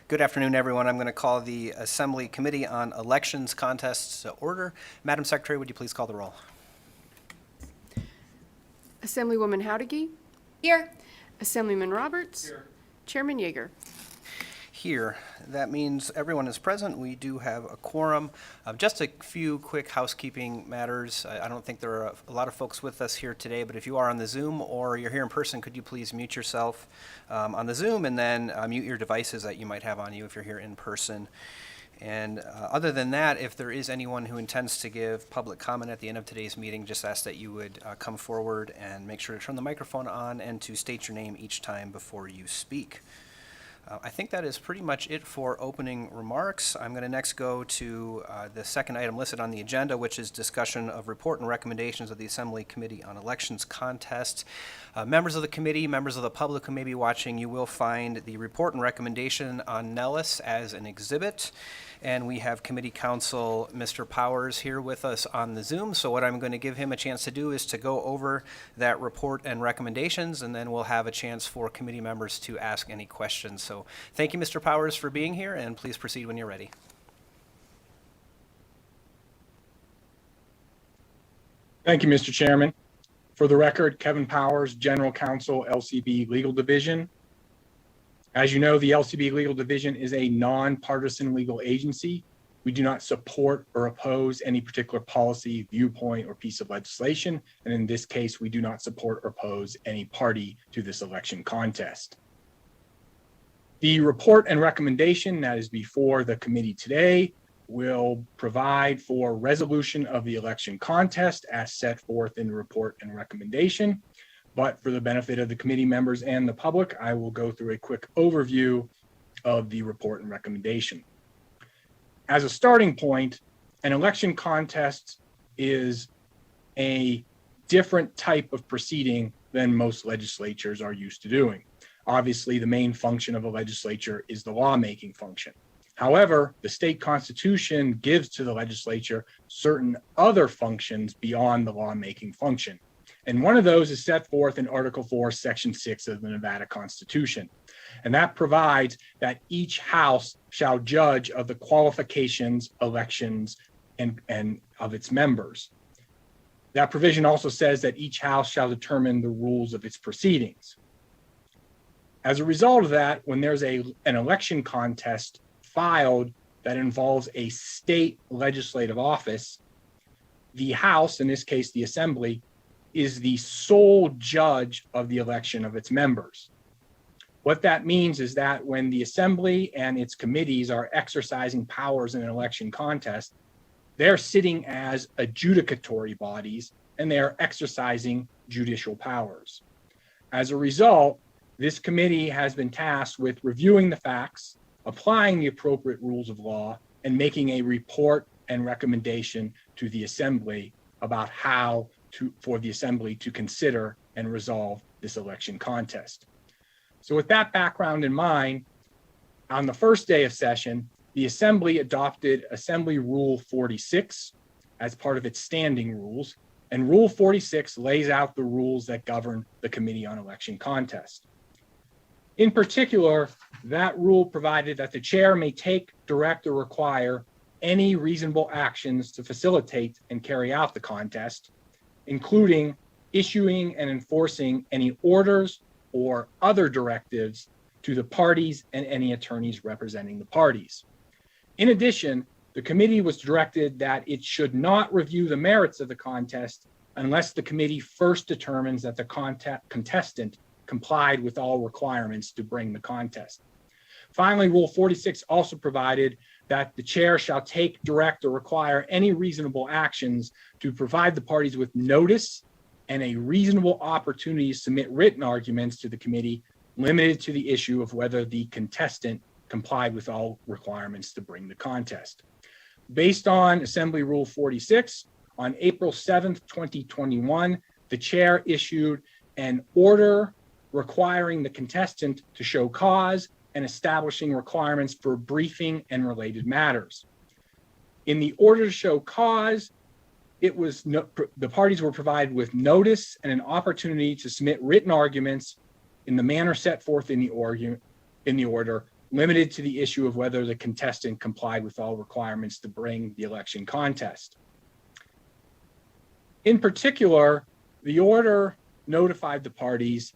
Good afternoon, everyone. I'm going to call the Assembly Committee on Elections Contests to order. Madam Secretary, would you please call the roll? Assemblywoman Howdeggy. Here. Assemblyman Roberts. Here. Chairman Yeager. Here. That means everyone is present. We do have a quorum. Just a few quick housekeeping matters. I don't think there are a lot of folks with us here today, but if you are on the Zoom or you're here in person, could you please mute yourself on the Zoom and then mute your devices that you might have on you if you're here in person. And other than that, if there is anyone who intends to give public comment at the end of today's meeting, just ask that you would come forward and make sure to turn the microphone on and to state your name each time before you speak. I think that is pretty much it for opening remarks. I'm going to next go to the second item listed on the agenda, which is discussion of report and recommendations of the Assembly Committee on Elections Contests. Members of the committee, members of the public who may be watching, you will find the report and recommendation on Nellis as an exhibit. And we have Committee Counsel Mr. Powers here with us on the Zoom. So what I'm going to give him a chance to do is to go over that report and recommendations, and then we'll have a chance for committee members to ask any questions. So thank you, Mr. Powers, for being here, and please proceed when you're ready. Thank you, Mr. Chairman. For the record, Kevin Powers, General Counsel, LCB Legal Division. As you know, the LCB Legal Division is a nonpartisan legal agency. We do not support or oppose any particular policy, viewpoint, or piece of legislation. And in this case, we do not support or oppose any party to this election contest. The report and recommendation that is before the committee today will provide for resolution of the election contest as set forth in the report and recommendation. But for the benefit of the committee members and the public, I will go through a quick overview of the report and recommendation. As a starting point, an election contest is a different type of proceeding than most legislatures are used to doing. Obviously, the main function of a legislature is the lawmaking function. However, the state constitution gives to the legislature certain other functions beyond the lawmaking function. And one of those is set forth in Article 4, Section 6 of the Nevada Constitution. And that provides that each house shall judge of the qualifications, elections, and of its members. That provision also says that each house shall determine the rules of its proceedings. As a result of that, when there's an election contest filed that involves a state legislative office, the House, in this case the Assembly, is the sole judge of the election of its members. What that means is that when the Assembly and its committees are exercising powers in an election contest, they're sitting as adjudicatory bodies and they are exercising judicial powers. As a result, this committee has been tasked with reviewing the facts, applying the appropriate rules of law, and making a report and recommendation to the Assembly about how for the Assembly to consider and resolve this election contest. So with that background in mind, on the first day of session, the Assembly adopted Assembly Rule 46 as part of its standing rules, and Rule 46 lays out the rules that govern the Committee on Election Contest. In particular, that rule provided that the chair may take, direct, or require any reasonable actions to facilitate and carry out the contest, including issuing and enforcing any orders or other directives to the parties and any attorneys representing the parties. In addition, the committee was directed that it should not review the merits of the contest unless the committee first determines that the contestant complied with all requirements to bring the contest. Finally, Rule 46 also provided that the chair shall take, direct, or require any reasonable actions to provide the parties with notice and a reasonable opportunity to submit written arguments to the committee, limited to the issue of whether the contestant complied with all requirements to bring the contest. Based on Assembly Rule 46, on April 7th, 2021, the chair issued an order requiring the contestant to show cause and establishing requirements for briefing and related matters. In the order to show cause, the parties were provided with notice and an opportunity to submit written arguments in the manner set forth in the order limited to the issue of whether the contestant complied with all requirements to bring the election contest. In particular, the order notified the parties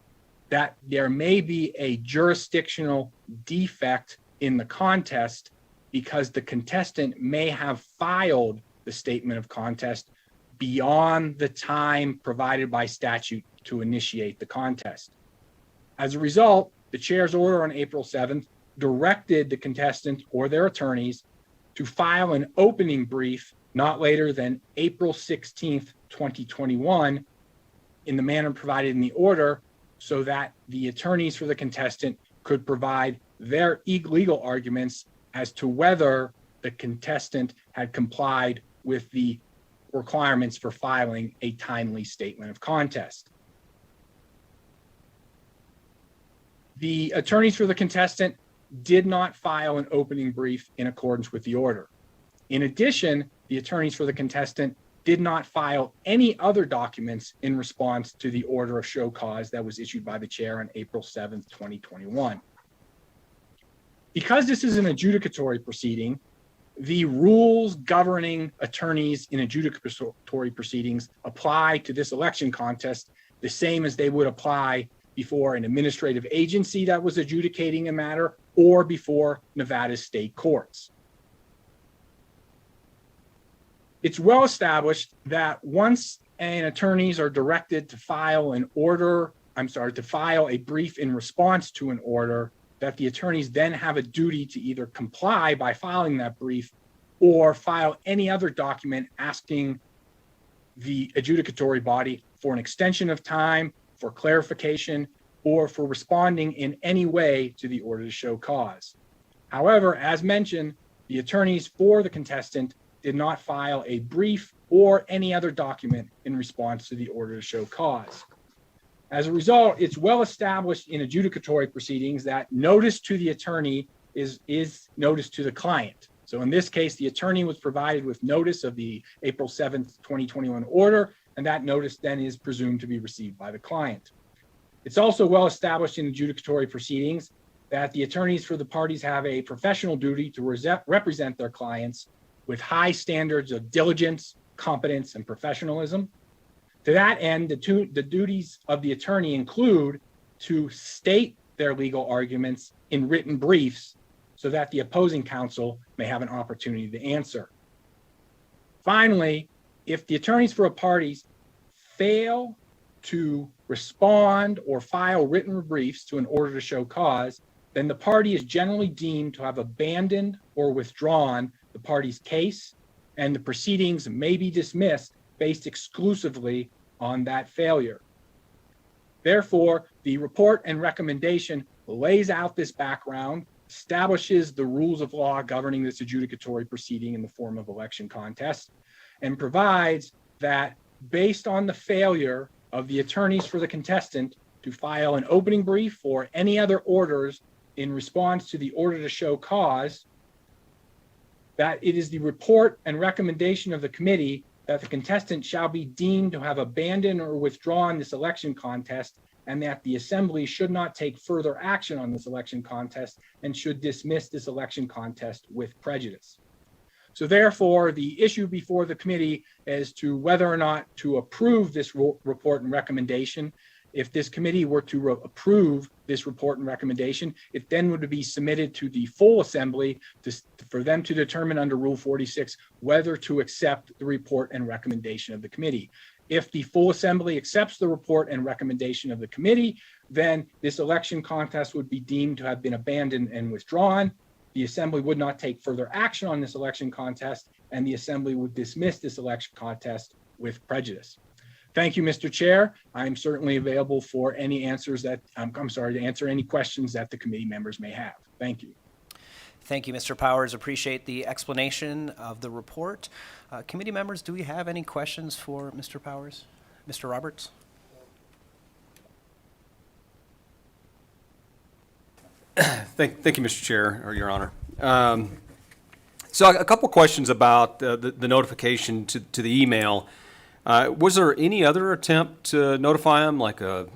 that there may be a jurisdictional defect in the contest because the contestant may have filed the statement of contest beyond the time provided by statute to initiate the contest. As a result, the chair's order on April 7th directed the contestant or their attorneys to file an opening brief not later than April 16th, 2021, in the manner provided in the order, so that the attorneys for the contestant could provide their legal arguments as to whether the contestant had complied with the requirements for filing a timely statement of contest. The attorneys for the contestant did not file an opening brief in accordance with the order. In addition, the attorneys for the contestant did not file any other documents in response to the order of show cause that was issued by the chair on April 7th, 2021. Because this is an adjudicatory proceeding, the rules governing attorneys in adjudicatory proceedings apply to this election contest the same as they would apply before an administrative agency that was adjudicating a matter or before Nevada state courts. It's well established that once attorneys are directed to file a brief in response to an order, that the attorneys then have a duty to either comply by filing that brief or file any other document asking the adjudicatory body for an extension of time, for clarification, or for responding in any way to the order to show cause. However, as mentioned, the attorneys for the contestant did not file a brief or any other document in response to the order to show cause. As a result, it's well established in adjudicatory proceedings that notice to the attorney is notice to the client. So in this case, the attorney was provided with notice of the April 7th, 2021 order, and that notice then is presumed to be received by the client. It's also well established in adjudicatory proceedings that the attorneys for the parties have a professional duty to represent their clients with high standards of diligence, competence, and professionalism. To that end, the duties of the attorney include to state their legal arguments in written briefs so that the opposing counsel may have an opportunity to answer. Finally, if the attorneys for a parties fail to respond or file written briefs to an order to show cause, then the party is generally deemed to have abandoned or withdrawn the party's case, and the proceedings may be dismissed based exclusively on that failure. Therefore, the report and recommendation lays out this background, establishes the rules of law governing this adjudicatory proceeding in the form of election contest, and provides that based on the failure of the attorneys for the contestant to file an opening brief or any other orders in response to the order to show cause, that it is the report and recommendation of the committee that the contestant shall be deemed to have abandoned or withdrawn this election contest, and that the assembly should not take further action on this election contest and should dismiss this election contest with prejudice. So therefore, the issue before the committee as to whether or not to approve this report and recommendation. If this committee were to approve this report and recommendation, it then would be submitted to the full assembly for them to determine under Rule 46 whether to accept the report and recommendation of the committee. If the full assembly accepts the report and recommendation of the committee, then this election contest would be deemed to have been abandoned and withdrawn. The assembly would not take further action on this election contest, and the assembly would dismiss this election contest with prejudice. Thank you, Mr. Chair. I'm certainly available for any answers that, to answer any questions that the committee members may have. Thank you. Thank you, Mr. Powers. Appreciate the explanation of the report. Committee members, do we have any questions for Mr. Powers? Mr. Roberts? Thank you, Mr. Chair, or Your Honor. So a couple questions about the notification to the email. Was there any other attempt to notify them, like a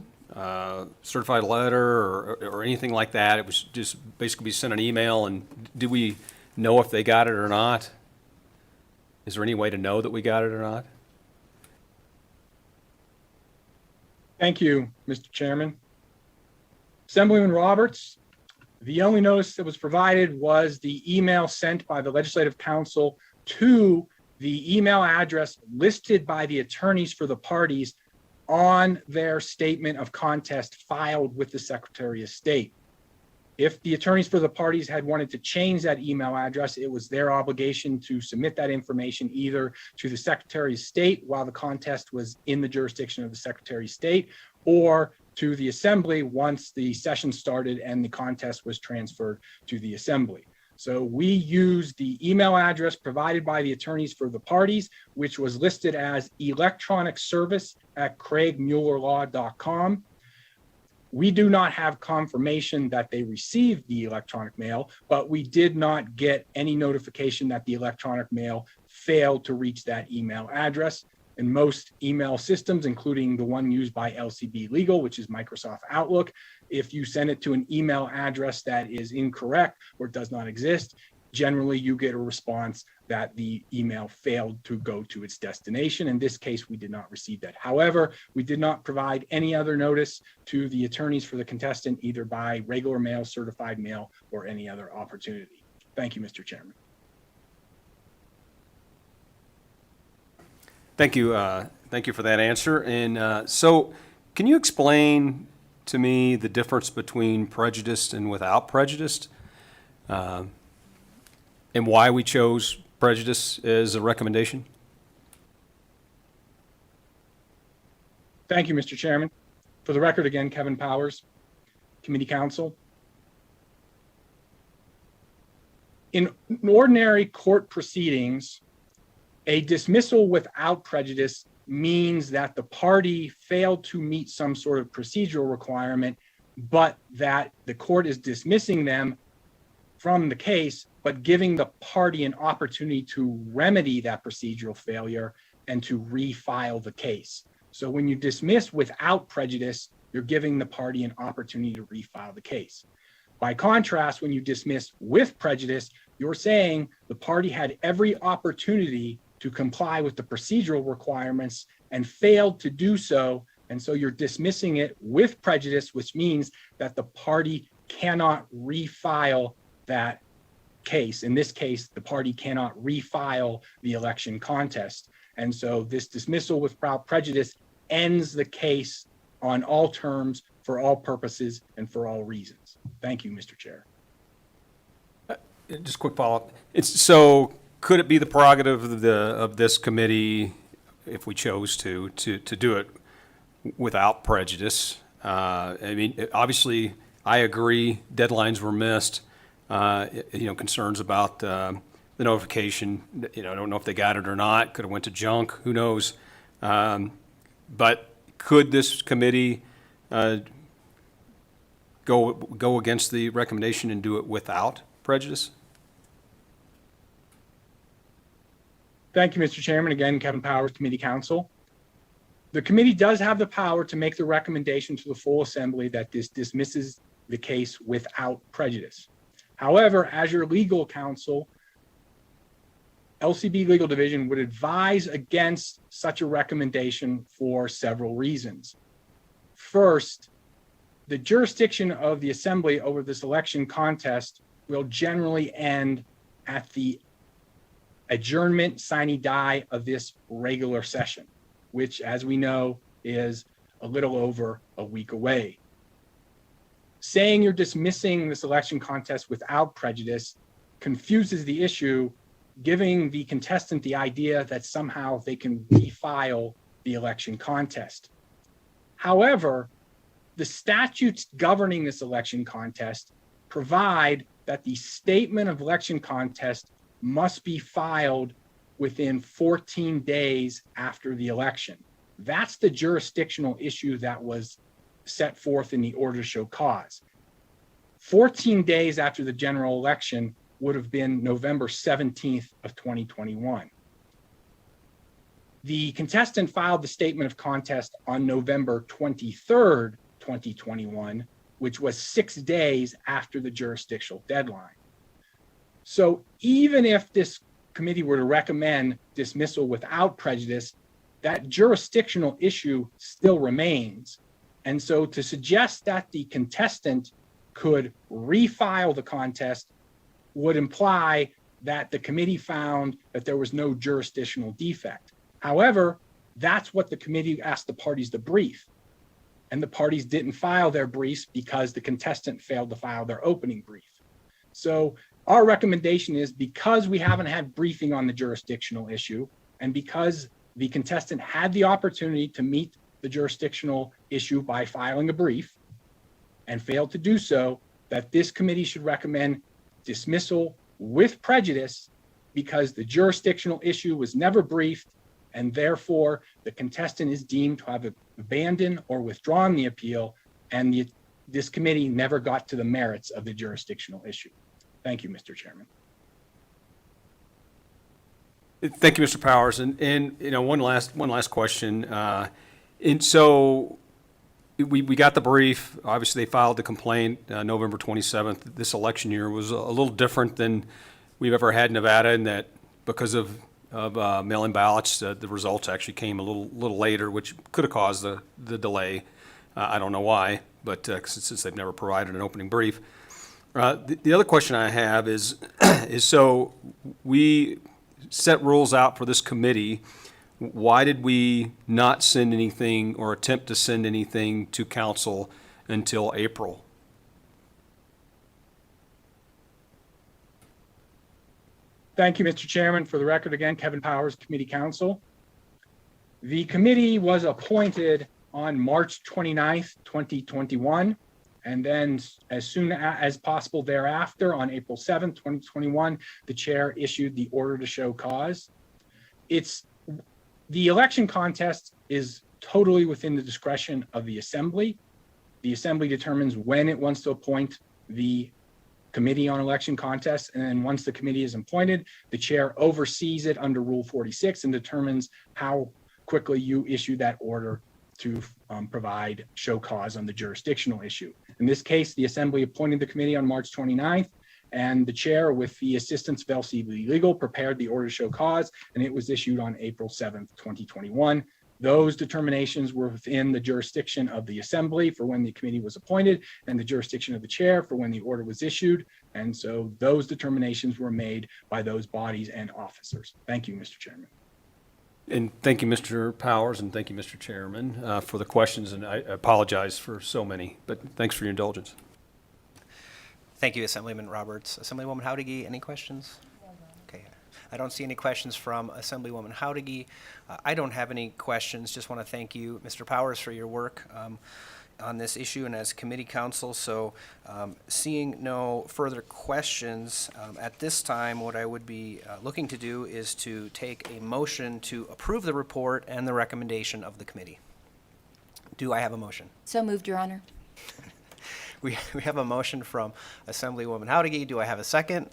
certified letter or anything like that? It was just basically we sent an email, and do we know if they got it or not? Is there any way to know that we got it or not? Thank you, Mr. Chairman. Assemblyman Roberts, the only notice that was provided was the email sent by the Legislative Council to the email address listed by the attorneys for the parties on their statement of contest filed with the Secretary of State. If the attorneys for the parties had wanted to change that email address, it was their obligation to submit that information either to the Secretary of State while the contest was in the jurisdiction of the Secretary of State, or to the Assembly once the session started and the contest was transferred to the Assembly. So we used the email address provided by the attorneys for the parties, which was listed as electronicservice@craigmuellerlaw.com. We do not have confirmation that they received the electronic mail, but we did not get any notification that the electronic mail failed to reach that email address. In most email systems, including the one used by LCB Legal, which is Microsoft Outlook, if you send it to an email address that is incorrect or does not exist, generally you get a response that the email failed to go to its destination. In this case, we did not receive that. However, we did not provide any other notice to the attorneys for the contestant, either by regular mail, certified mail, or any other opportunity. Thank you, Mr. Chairman. Thank you. Thank you for that answer. And so can you explain to me the difference between prejudiced and without prejudice? And why we chose prejudice as a recommendation? Thank you, Mr. Chairman. For the record, again, Kevin Powers, Committee Counsel. In ordinary court proceedings, a dismissal without prejudice means that the party failed to meet some sort of procedural requirement, but that the court is dismissing them from the case, but giving the party an opportunity to remedy that procedural failure and to refile the case. So when you dismiss without prejudice, you're giving the party an opportunity to refile the case. By contrast, when you dismiss with prejudice, you're saying the party had every opportunity to comply with the procedural requirements and failed to do so. And so you're dismissing it with prejudice, which means that the party cannot refile that case. In this case, the party cannot refile the election contest. And so this dismissal without prejudice ends the case on all terms, for all purposes, and for all reasons. Thank you, Mr. Chair. Just a quick follow-up. So could it be the prerogative of this committee, if we chose to do it without prejudice? I mean, obviously, I agree, deadlines were missed, concerns about the notification, I don't know if they got it or not, could have went to junk, who knows? But could this committee go against the recommendation and do it without prejudice? Thank you, Mr. Chairman. Again, Kevin Powers, Committee Counsel. The committee does have the power to make the recommendation to the full assembly that this dismisses the case without prejudice. However, as your legal counsel, LCB Legal Division would advise against such a recommendation for several reasons. First, the jurisdiction of the assembly over this election contest will generally end at the adjournment sine die of this regular session, which, as we know, is a little over a week away. Saying you're dismissing this election contest without prejudice confuses the issue, giving the contestant the idea that somehow they can refile the election contest. However, the statutes governing this election contest provide that the statement of election contest must be filed within 14 days after the election. That's the jurisdictional issue that was set forth in the order to show cause. 14 days after the general election would have been November 17th of 2021. The contestant filed the statement of contest on November 23rd, 2021, which was 6 days after the jurisdictional deadline. So even if this committee were to recommend dismissal without prejudice, that jurisdictional issue still remains. And so to suggest that the contestant could refile the contest would imply that the committee found that there was no jurisdictional defect. However, that's what the committee asked the parties to brief. And the parties didn't file their briefs because the contestant failed to file their opening brief. So our recommendation is, because we haven't had briefing on the jurisdictional issue, and because the contestant had the opportunity to meet the jurisdictional issue by filing a brief and failed to do so, that this committee should recommend dismissal with prejudice because the jurisdictional issue was never briefed, and therefore the contestant is deemed to have abandoned or withdrawn the appeal, and this committee never got to the merits of the jurisdictional issue. Thank you, Mr. Chairman. Thank you, Mr. Powers. And you know, one last question. And so we got the brief. Obviously, they filed the complaint November 27th. This election year was a little different than we've ever had in Nevada, in that because of mail-in ballots, the results actually came a little later, which could have caused the delay. I don't know why, but since they've never provided an opening brief. The other question I have is so we set rules out for this committee. Why did we not send anything or attempt to send anything to council until April? Thank you, Mr. Chairman. For the record, again, Kevin Powers, Committee Counsel. The committee was appointed on March 29th, 2021. And then as soon as possible thereafter, on April 7th, 2021, the chair issued the order to show cause. The election contest is totally within the discretion of the assembly. The assembly determines when it wants to appoint the committee on election contests. And then once the committee is appointed, the chair oversees it under Rule 46 and determines how quickly you issue that order to provide show cause on the jurisdictional issue. In this case, the assembly appointed the committee on March 29th, and the chair, with the assistance of LCB Legal, prepared the order to show cause, and it was issued on April 7th, 2021. Those determinations were within the jurisdiction of the assembly for when the committee was appointed, and the jurisdiction of the chair for when the order was issued. And so those determinations were made by those bodies and officers. Thank you, Mr. Chairman. And thank you, Mr. Powers, and thank you, Mr. Chairman, for the questions. And I apologize for so many, but thanks for your indulgence. Thank you, Assemblyman Roberts. Assemblywoman Howdiggy, any questions? Okay. I don't see any questions from Assemblywoman Howdiggy. I don't have any questions. Just want to thank you, Mr. Powers, for your work on this issue and as committee counsel. So seeing no further questions at this time, what I would be looking to do is to take a motion to approve the report and the recommendation of the committee. Do I have a motion? So moved, Your Honor. We have a motion from Assemblywoman Howdiggy. Do I have a second?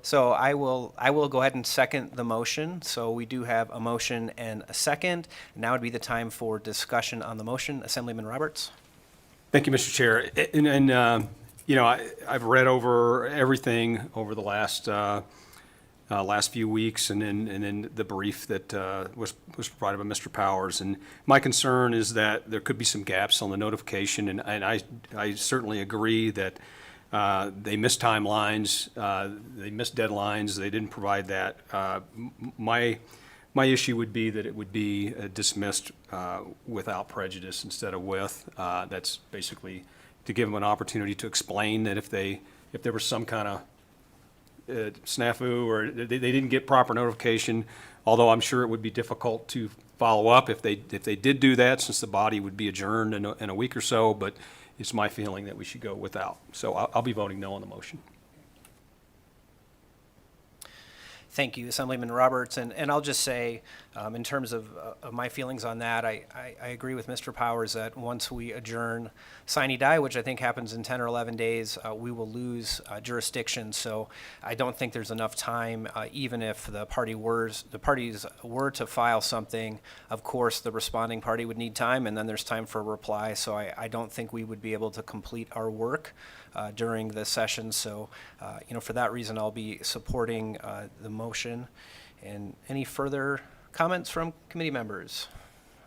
So I will go ahead and second the motion. So we do have a motion and a second. Now would be the time for discussion on the motion. Assemblyman Roberts. Thank you, Mr. Chair. And you know, I've read over everything over the last few weeks, and then the brief that was provided by Mr. Powers. And my concern is that there could be some gaps on the notification, and I certainly agree that they missed timelines, they missed deadlines, they didn't provide that. My issue would be that it would be dismissed without prejudice instead of with. That's basically to give them an opportunity to explain that if there was some kind of snafu or they didn't get proper notification, although I'm sure it would be difficult to follow up if they did do that, since the body would be adjourned in a week or so, but it's my feeling that we should go without. So I'll be voting no on the motion. Thank you, Assemblyman Roberts. And I'll just say, in terms of my feelings on that, I agree with Mr. Powers that once we adjourn sine die, which I think happens in 10 or 11 days, we will lose jurisdiction. So I don't think there's enough time, even if the parties were to file something. Of course, the responding party would need time, and then there's time for a reply. So I don't think we would be able to complete our work during the session. So, for that reason, I'll be supporting the motion. And any further comments from committee members?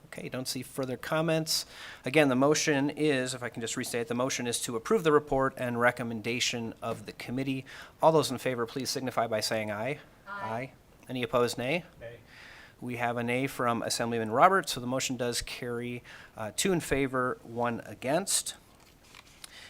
Okay, don't see further comments. Again, the motion is, if I can just restate, the motion is to approve the report and recommendation of the committee. All those in favor, please signify by saying aye. Aye. Any opposed, nay? Nay. We have a nay from Assemblyman Roberts, so the motion does carry 2 in favor, 1 against.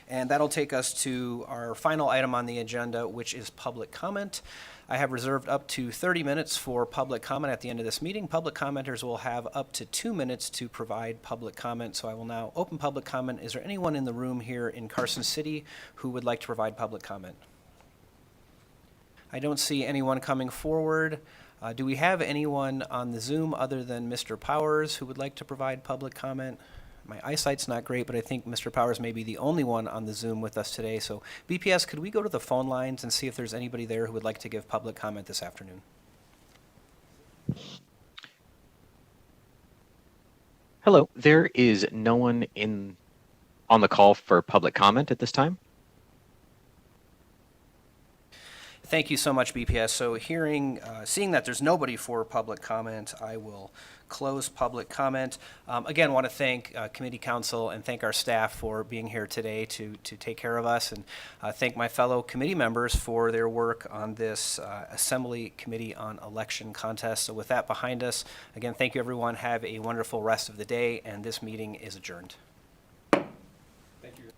And that'll take us to our final item on the agenda, which is public comment. I have reserved up to 30 minutes for public comment at the end of this meeting. Public commenters will have up to 2 minutes to provide public comment, so I will now open public comment. Is there anyone in the room here in Carson City who would like to provide public comment? I don't see anyone coming forward. Do we have anyone on the Zoom other than Mr. Powers who would like to provide public comment? My eyesight's not great, but I think Mr. Powers may be the only one on the Zoom with us today. So BPS, could we go to the phone lines and see if there's anybody there who would like to give public comment this afternoon? Hello, there is no one on the call for public comment at this time. Thank you so much, BPS. So seeing that there's nobody for public comment, I will close public comment. Again, want to thank committee council and thank our staff for being here today to take care of us, and thank my fellow committee members for their work on this Assembly Committee on Election Contest. So with that behind us, again, thank you everyone. Have a wonderful rest of the day, and this meeting is adjourned. Thank you.